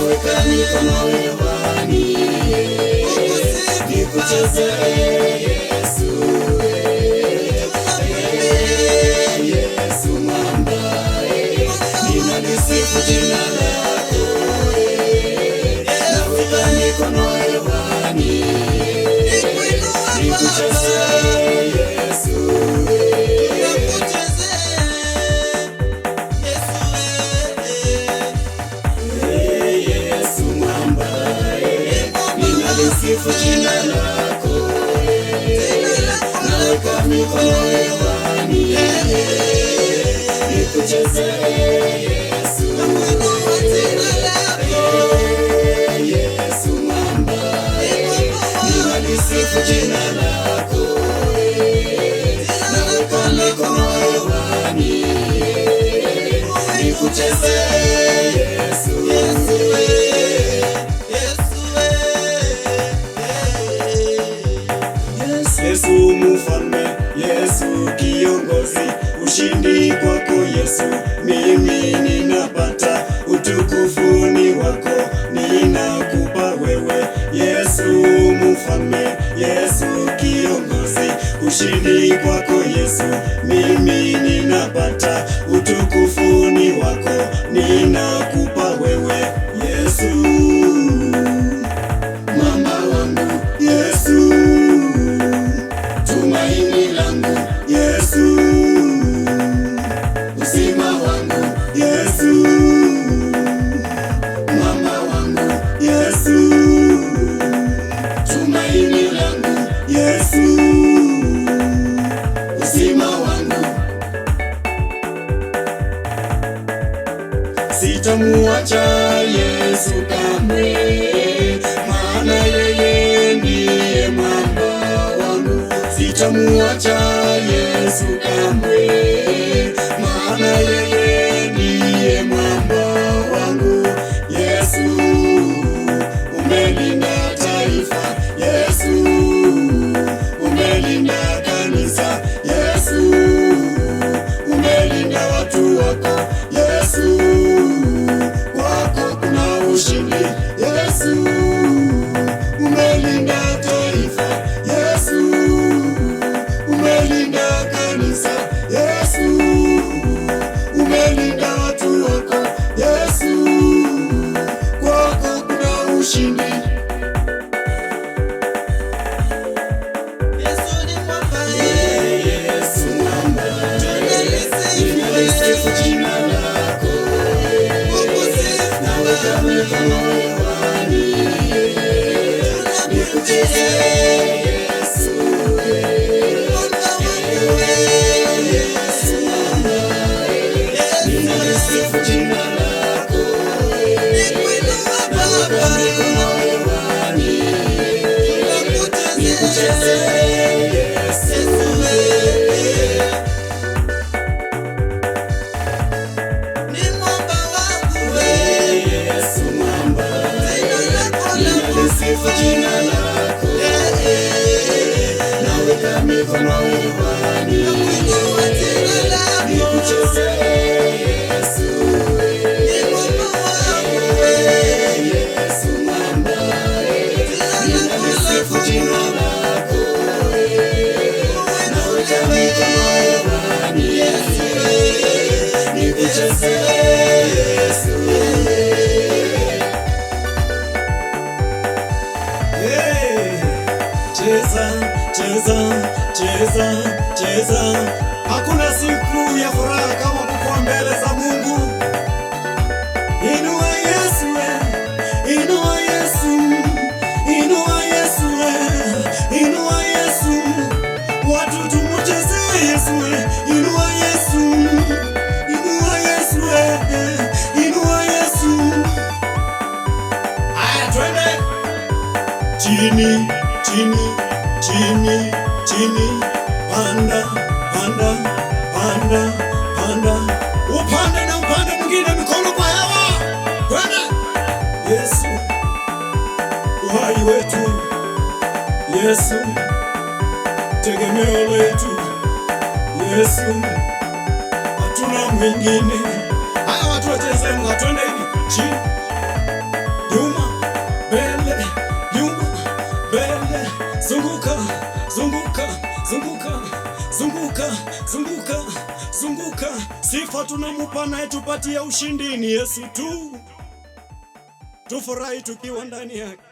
naweka mikono hewani, nikucheze Yesu, Yesu mwamba, ninalisifu jina lako, naweka mikono hewani, nikucheze Yesu, Yesu mwamba, ninalisifu jina lako, naweka mikono hewani, nikucheze Yesu, Yesu mwamba, ninalisifu jina lako, naweka mikono hewani, nikucheze Yesu, Yesu mfalme, Yesu kiongozi, ushindi kwako Yesu, mimi ninapata, utukufu ni wako, ninakupa wewe. Yesu mfalme, Yesu kiongozi, ushindi kwako Yesu, mimi ninapata, utukufu ni wako, ninakupa wewe. Yesu mama wangu, Yesu tumaini langu, Yesu uzima wangu, Yesu mama wangu, Yesu tumaini langu, Yesu uzima wangu. Sitamuacha Yesu kamwe, maana yeye ndiye mwamba wangu. Sitamuacha Yesu kamwe, maana yeye ndiye mwamba wangu. Yesu umelinda taifa, Yesu umelinda kanisa, Yesu umelinda watu wako, Yesu kwako kuna ushindi, Yesu umelinda taifa, Yesu umelinda kanisa, Yesu umelinda watu wako, Yesu kwako kuna ushindi. Yesu mwamba, ninalisifu jina lako, naweka mikono hewani, nikucheze Yesu, Yesu mwamba, ninalisifu jina lako, naweka mikono hewani, nikucheze Yesu, Yesu mwamba, ninalisifu jina lako, naweka mikono hewani, nikucheze Yesu, Yesu mwamba, ninalisifu jina lako, naweka mikono hewani, nikucheze Yesu. Cheza, cheza, cheza, cheza. Hakuna siku ya furaha kama kuwa mbele za Mungu. Inua Yesu, inua Yesu, inua Yesu, inua Yesu. Watu tumucheze Yesu, inua Yesu, inua Yesu, inua Yesu. Aya, twende chini, chini, chini, chini, panda, panda, panda, panda, upande na upande mwingine, mikono kwa hewa, twende. Yesu uhai wetu, Yesu tegemeo letu, Yesu hatuna mwingine. Haya watu wacheze, twende hivi chini, Sifa tunamupa naye tupatia ushindi ni Yesu tu. Tufurahi tukiwa ndani yake.